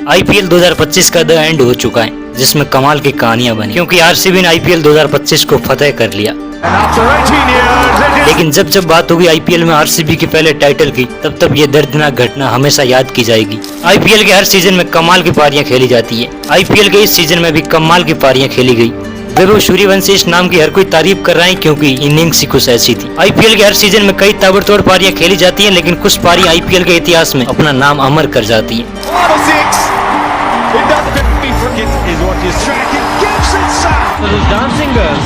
IPL 2025 का the end हो चुका है, जिसमें कमाल की कहानियां बनी क्योंकि आरसीबी ने आईपीएल 2025 को फतेह कर लिया। लेकिन जब बात होगी आईपीएल में आरसीबी के पहले टाइटल की, तब ये दर्दनाक घटना हमेशा याद की जाएगी। आईपीएल के हर सीजन में कमाल की पारियां खेली जाती है। आईपीएल के इस सीजन में भी कमाल की पारियां खेली गई। वैभव सूर्यवंशी इस नाम की हर कोई तारीफ कर रहा है क्योंकि इनिंग्स ही कुछ ऐसी थी। आईपीएल के हर सीजन में कई ताबड़तोड़ पारियां खेली जाती हैं, लेकिन कुछ पारियां आईपीएल के इतिहास में अपना नाम अमर कर जाती हैं।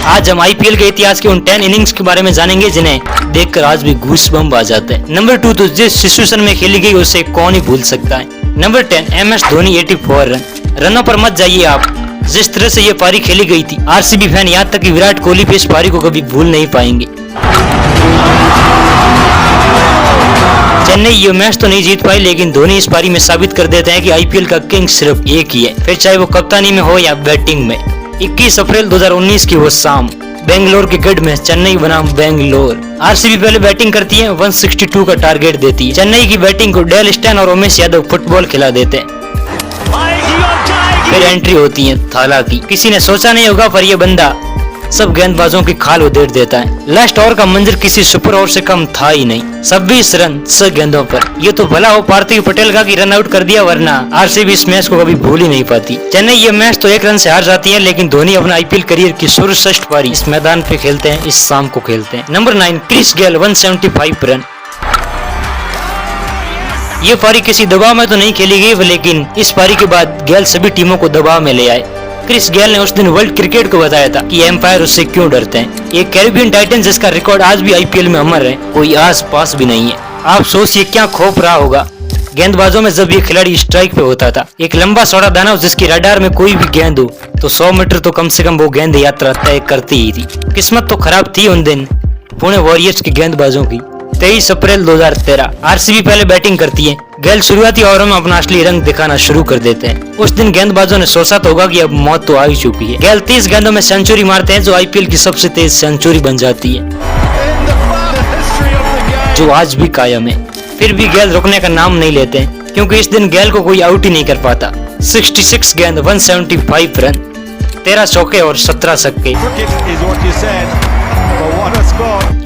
आज हम आईपीएल के इतिहास के उन 10 इनिंग्स के बारे में जानेंगे जिन्हें देखकर आज भी गूज़बम्प आ जाते हैं। नंबर 2 तो जिस सिचुएशन में खेली गई उसे कौन ही भूल सकता है। नंबर 10 MS धोनी 84 रनों पर मत जाइए आप। जिस तरह से ये पारी खेली गई थी, आरसीबी फैन यहाँ तक कि विराट कोहली भी इस पारी को कभी भूल नहीं पाएंगे। चेन्नई ये मैच तो नहीं जीत पाई, लेकिन धोनी इस पारी में साबित कर देते हैं कि आईपीएल का किंग सिर्फ एक ही है, फिर चाहे वो कप्तानी में हो या बैटिंग में। 21 अप्रैल 2019 की वो शाम बेंगलोर के गढ़ में चेन्नई बनाम बेंगलोर। आरसीबी पहले बैटिंग करती है, 162 का टारगेट देती है। चेन्नई की बैटिंग को डेल स्टेन और उमेश यादव फुटबॉल खिला देते हैं। फिर एंट्री होती है थाला की। किसी ने सोचा नहीं होगा, पर यह बंदा सब गेंदबाजों की खाल उधेड़ देता है। लास्ट ओवर का मंजर किसी सुपर ओवर से कम था ही नहीं। 26 रन 6 गेंदों पर। ये तो भला हो पार्थिव पटेल का कि रन आउट कर दिया, वरना आरसीबी इस मैच को कभी भूल ही नहीं पाती। चेन्नई ये मैच तो 1 रन से हार जाती है, लेकिन धोनी अपना आईपीएल करियर की सर्वश्रेष्ठ पारी इस मैदान पे खेलते हैं, इस शाम को खेलते हैं। Number 9 Chris Gayle 175 run. ये पारी किसी दबाव में तो नहीं खेली गई, लेकिन इस पारी के बाद गेल सभी टीमों को दबाव में ले आए। क्रिस गेल ने उस दिन वर्ल्ड क्रिकेट को बताया था कि एम्पायर उससे क्यों डरते हैं। ये कैरिबियन टाइटन जिसका रिकॉर्ड आज भी आईपीएल में अमर है, कोई आस पास भी नहीं है। आप सोचिए क्या खौफ रहा होगा गेंदबाजों में जब ये खिलाड़ी स्ट्राइक पे होता था। एक लंबा चौड़ा दानव जिसकी रडार में कोई भी गेंद हो तो 100 मीटर तो कम से कम वो गेंद यात्रा तय करती ही थी। किस्मत तो खराब थी उन दिन पुणे वॉरियर्स के गेंदबाजों की। 23 अप्रैल 2013 आरसीबी पहले बैटिंग करती है। गेल शुरुआती ओवरों में अपना असली रंग दिखाना शुरू कर देते हैं। उस दिन गेंदबाजों ने सोचा तो होगा कि अब मौत तो आ ही चुकी है। गेल 30 गेंदों में सेंचुरी मारते हैं, जो आईपीएल की सबसे तेज सेंचुरी बन जाती है, जो आज भी कायम है। फिर भी गेल रुकने का नाम नहीं लेते हैं, क्योंकि इस दिन गेल को कोई आउट ही नहीं कर पाता। 66 गेंद 175 रन, 13 चौके और 17 छक्के।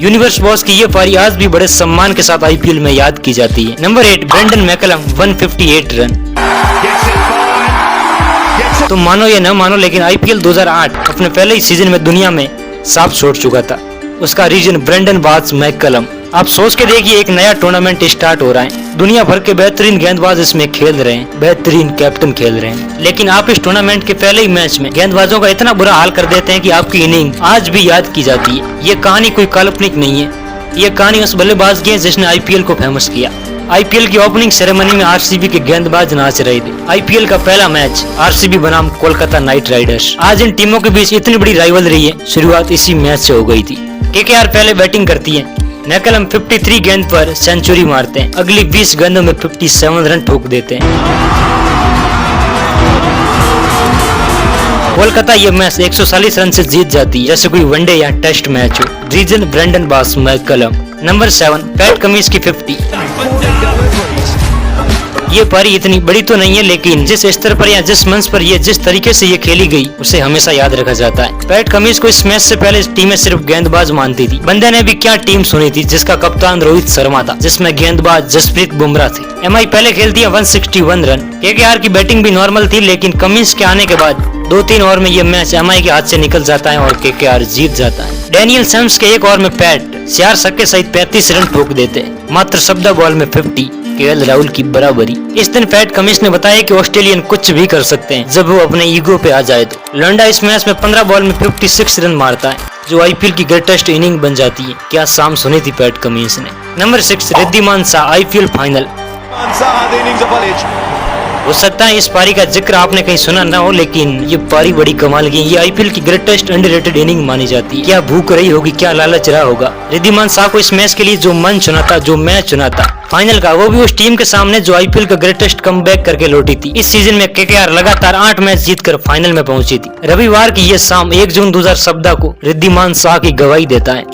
यूनिवर्स बॉस की ये पारी आज भी बड़े सम्मान के साथ आईपीएल में याद की जाती है। Number 8 Brendon McCullum 158 run. तो मानो या न मानो, लेकिन आईपीएल 2008 अपने पहले ही सीजन में दुनिया में साफ छोड़ चुका था। उसका रीजन ब्रेंडन बाज मैकलम। आप सोच के देखिए, एक नया टूर्नामेंट स्टार्ट हो रहा है, दुनिया भर के बेहतरीन गेंदबाज इसमें खेल रहे हैं, बेहतरीन कैप्टन खेल रहे हैं, लेकिन आप इस टूर्नामेंट के पहले ही मैच में गेंदबाजों का इतना बुरा हाल कर देते हैं कि आपकी इनिंग आज भी याद की जाती है। ये कहानी कोई काल्पनिक नहीं है, ये कहानी उस बल्लेबाज की है जिसने आईपीएल को फेमस किया। आईपीएल की ओपनिंग सेरेमनी में आरसीबी के गेंदबाज नाच रहे थे। आईपीएल का पहला मैच आरसीबी बनाम कोलकाता नाइट राइडर्स। आज इन टीमों के बीच इतनी बड़ी राइवलरी है, शुरुआत इसी मैच से हो गई थी। केकेआर पहले बैटिंग करती है। मैकलम 53 गेंद पर सेंचुरी मारते हैं। अगली 20 गेंदों में 57 रन ठोक देते हैं। कोलकाता ये मैच 140 रन से जीत जाती है, जैसे कोई वनडे या टेस्ट मैच हो। रीजन ब्रेंडन बास मैकलम। नंबर 7 पैट कमिंस की 50। ये पारी इतनी बड़ी तो नहीं है, लेकिन जिस स्तर पर या जिस मंच पर जिस तरीके से ये खेली गई उसे हमेशा याद रखा जाता है। पैट कमिंस को इस मैच से पहले टीमें सिर्फ गेंदबाज मानती थी। बंदे ने भी क्या टीम सुनी थी, जिसका कप्तान रोहित शर्मा था, जिसमें गेंदबाज जसप्रीत बुमराह थी। एमआई पहले खेलती है 161 रन। केकेआर की बैटिंग भी नॉर्मल थी, लेकिन कमिंस के आने के बाद 2-3 ओवर में ये मैच एमआई के हाथ से निकल जाता है और केकेआर जीत जाता है। डैनियल सैम्स के एक ओवर में पैट 4 छक्के सहित 35 रन ठोक देते हैं। मात्र 14 बॉल में 50, केएल राहुल की बराबरी। इस दिन पैट कमिंस ने बताया कि ऑस्ट्रेलियन कुछ भी कर सकते हैं जब वो अपने ईगो पे आ जाए तो। लंडा इस मैच में 15 बॉल में 56 रन मारता है, जो आईपीएल की ग्रेटेस्ट इनिंग बन जाती है। क्या शाम सुनी थी पैट कमिंस ने। Number 6 Wriddhiman Saha IPL final. हो सकता है इस पारी का जिक्र आपने कहीं सुना ना हो, लेकिन ये पारी बड़ी कमाल की। ये आईपीएल की ग्रेटेस्ट अंडररेटेड इनिंग मानी जाती है। क्या भूख रही होगी, क्या लालच रहा होगा रिद्धिमान शाह को इस मैच के लिए, जो मंच चुना था, जो मैच चुना था फाइनल का, वो भी उस टीम के सामने जो आईपीएल का ग्रेटेस्ट कमबैक करके लौटी थी। इस सीजन में केकेआर लगातार 8 मैच जीतकर फाइनल में पहुंची थी। रविवार की ये शाम 1 जून 2017 को रिद्धिमान शाह की गवाही देता है।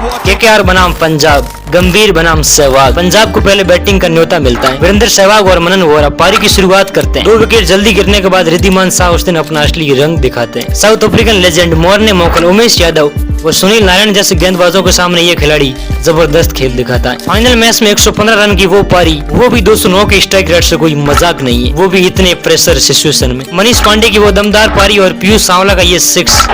केकेआर बनाम पंजाब, गंभीर बनाम सहवाग। पंजाब को पहले बैटिंग का न्योता मिलता है। वीरेंद्र सहवाग और मनन वोरा पारी की शुरुआत करते हैं। 2 विकेट जल्दी गिरने के बाद रिद्धिमान शाह उस दिन अपना असली रंग दिखाते हैं। साउथ अफ्रीकन लेजेंड मोर्ने मोकल, उमेश यादव और सुनील नारायण जैसे गेंदबाजों के सामने ये खिलाड़ी जबरदस्त खेल दिखाता है। फाइनल मैच में 115 रन की वो पारी, वो भी 209 के स्ट्राइक रेट से कोई मजाक नहीं है, वो भी इतने प्रेशर सिचुएशन में। मनीष पांडे की वो दमदार पारी और पीयूष सांवला का ये 6।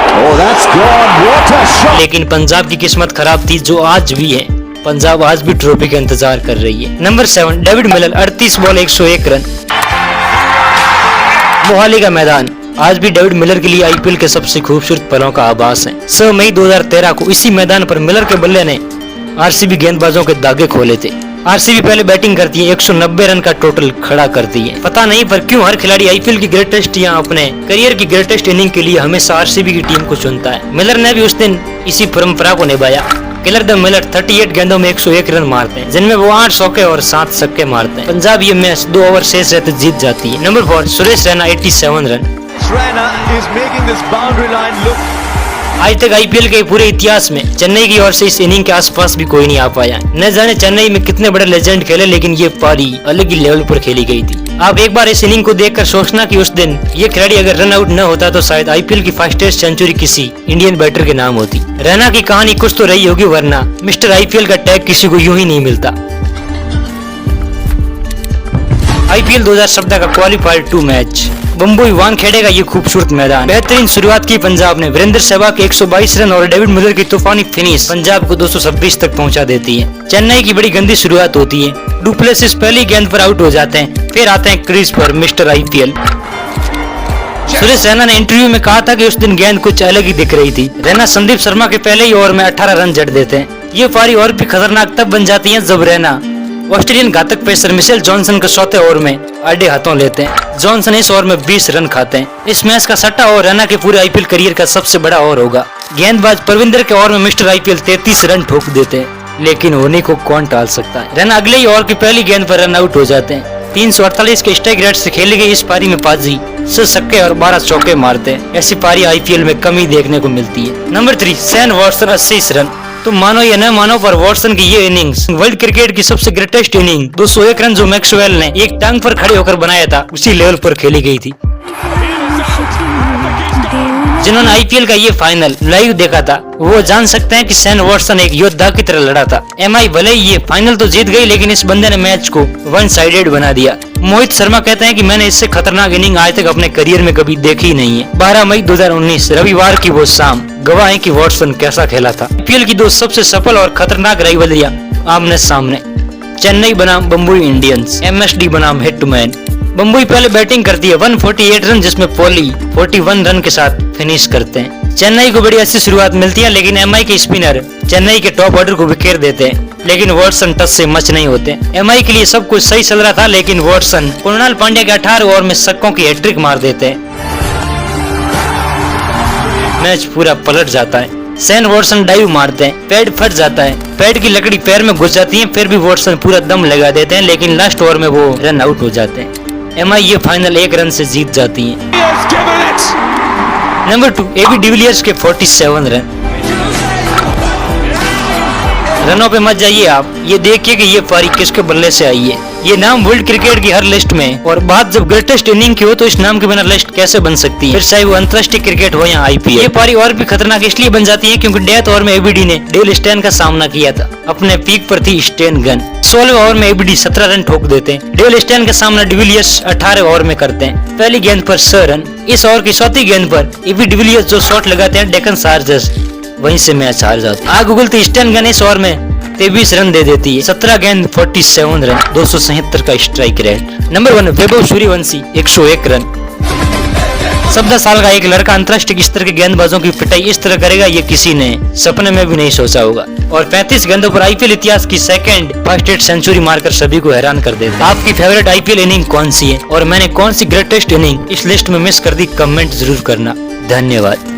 लेकिन पंजाब की किस्मत खराब थी, जो आज भी है। पंजाब आज भी ट्रॉफी का इंतजार कर रही है। Number 7 David Miller, 38 ball 101 run. Mohali का मैदान आज भी डेविड मिलर के लिए आईपीएल के सबसे खूबसूरत पलों का आभास है। 6 मई 2013 को इसी मैदान पर मिलर के बल्ले ने आरसीबी गेंदबाजों के दागे खोले थे। आरसीबी पहले बैटिंग करती है, 190 रन का टोटल खड़ा करती है। पता नहीं पर क्यों हर खिलाड़ी आईपीएल की ग्रेटेस्ट या अपने करियर की ग्रेटेस्ट इनिंग के लिए हमेशा आरसीबी की टीम को चुनता है। मिलर ने भी उस दिन इसी परंपरा को निभाया। किलर द मिलर 38 गेंदों में 101 रन मारते हैं, जिनमें वो 8 चौके और 7 छक्के मारते हैं। पंजाब ये मैच 2 ओवर शेष रहते जीत जाती है। Number 4 Suresh Raina, 87 run. आज तक आईपीएल के पूरे इतिहास में चेन्नई की ओर से इस इनिंग के आसपास भी कोई नहीं आ पाया। न जाने चेन्नई में कितने बड़े लेजेंड खेले, लेकिन ये पारी अलग ही लेवल पर खेली गई थी। आप एक बार इस इनिंग को देखकर सोचना कि उस दिन ये खिलाड़ी अगर रन आउट न होता तो शायद आईपीएल की फास्टेस्ट सेंचुरी किसी इंडियन बैटर के नाम होती। रैना की कहानी कुछ तो रही होगी, वरना मिस्टर आईपीएल का टैग किसी को यूं ही नहीं मिलता। आईपीएल 2017 का क्वालिफायर 2 मैच, बम्बई वानखेड़े का ये खूबसूरत मैदान। बेहतरीन शुरुआत की पंजाब ने। वीरेंद्र सहवाग के 122 रन और डेविड मिलर की तूफानी फिनिश पंजाब को 226 तक पहुंचा देती है। चेन्नई की बड़ी गंदी शुरुआत होती है। डुप्लेसिस पहली गेंद पर आउट हो जाते हैं, फिर आते हैं क्रीज पर मिस्टर आईपीएल। सुरेश रैना ने इंटरव्यू में कहा था कि उस दिन गेंद कुछ अलग ही दिख रही थी। रैना संदीप शर्मा के पहले ही ओवर में 18 रन जड़ देते हैं। ये पारी और भी खतरनाक तब बन जाती है जब रैना ऑस्ट्रेलियन घातक पेसर मिशेल जॉनसन के 4थे ओवर में आड़े हाथों लेते हैं। जॉनसन इस ओवर में 20 रन खाते हैं। इस मैच का 6वां ओवर रैना के पूरे आईपीएल करियर का सबसे बड़ा ओवर होगा। गेंदबाज परविंदर के ओवर में मिस्टर आईपीएल 33 रन ठोक देते हैं, लेकिन होने को कौन टाल सकता है। रैना अगले ही ओवर की पहली गेंद पर रन आउट हो जाते हैं। 348 के स्ट्राइक रेट से खेली गई इस पारी में पाजी 6 छक्के और 12 चौके मारते हैं। ऐसी पारी आईपीएल में कम ही देखने को मिलती है। Number 3 Shane Watson, 80 run. तुम मानो या न मानो पर वॉटसन की ये इनिंग्स वर्ल्ड क्रिकेट की सबसे ग्रेटेस्ट इनिंग 201 रन जो मैक्सवेल ने एक टांग पर खड़े होकर बनाया था, उसी लेवल पर खेली गई थी। जिन्होंने आईपीएल का ये फाइनल लाइव देखा था वो जान सकते हैं कि शेन वॉटसन एक योद्धा की तरह लड़ा था। एमआई भले ही ये फाइनल तो जीत गई, लेकिन इस बंदे ने मैच को वन साइडेड बना दिया। मोहित शर्मा कहते हैं कि मैंने इससे खतरनाक इनिंग आज तक अपने करियर में कभी देखी ही नहीं है। 12 मई 2019 रविवार की वो शाम गवाह है कि वॉटसन कैसा खेला था। आईपीएल की 2 सबसे सफल और खतरनाक राइवलरियां आमने सामने। चेन्नई बनाम बम्बई इंडियंस, एमएसडी बनाम हिटमैन। बम्बई पहले बैटिंग करती है, 148 रन जिसमें पोली 41 रन के साथ फिनिश करते हैं। चेन्नई को बड़ी अच्छी शुरुआत मिलती है, लेकिन एमआई के स्पिनर चेन्नई के टॉप ऑर्डर को बिखेर देते हैं, लेकिन वॉटसन टच से मच नहीं होते। एमआई के लिए सब कुछ सही चल रहा था, लेकिन वॉटसन कृणाल पांड्या के 18 ओवर में छक्कों की हैट्रिक मार देते हैं। मैच पूरा पलट जाता है। शेन वॉटसन डाइव मारते हैं, पैड फट जाता है, पैड की लकड़ी पैर में घुस जाती है, फिर भी वॉटसन पूरा दम लगा देते हैं, लेकिन लास्ट ओवर में वो रन आउट हो जाते हैं। एमआई ये फाइनल 1 रन से जीत जाती है। नंबर 2 एबी डिविलियर्स के 47 रन। रनों पे मत जाइए आप, ये देखिए कि ये पारी किसके बल्ले से आई है। ये नाम वर्ल्ड क्रिकेट की हर लिस्ट में, और बात जब ग्रेटेस्ट इनिंग की हो तो इस नाम के बिना लिस्ट कैसे बन सकती है, फिर चाहे वो अंतर्राष्ट्रीय क्रिकेट हो या आईपीएल। ये पारी और भी खतरनाक इसलिए बन जाती है क्योंकि डेथ ओवर में एबीडी ने डेल स्टेन का सामना किया था। अपने पीक पर थी स्टेन गन। 16वें ओवर में एबीडी 17 रन ठोक देते हैं। डेल स्टेन का सामना डिविलियर्स 18 ओवर में करते हैं। पहली गेंद पर 6 रन। इस ओवर की 4थी गेंद पर एबी डिविलियर्स जो शॉट लगाते हैं डेक्कन चार्जर्स, वहीं से मैच हार जाते हैं। आग उगलती स्टेन गन इस ओवर में 23 रन दे देती है। 17 गेंद 47 रन, 277 का strike rate. Number 1 Vaibhav Suryavanshi, 101 run. 17 साल का एक लड़का अंतर्राष्ट्रीय स्तर के गेंदबाजों की पिटाई इस तरह करेगा, ये किसी ने सपने में भी नहीं सोचा होगा। और 35 गेंदों पर आईपीएल इतिहास की सेकंड फास्टेस्ट सेंचुरी मारकर सभी को हैरान कर देता है। आपकी फेवरेट आईपीएल इनिंग कौन सी है और मैंने कौन सी ग्रेटेस्ट इनिंग इस लिस्ट में मिस कर दी, कमेंट जरूर करना। धन्यवाद।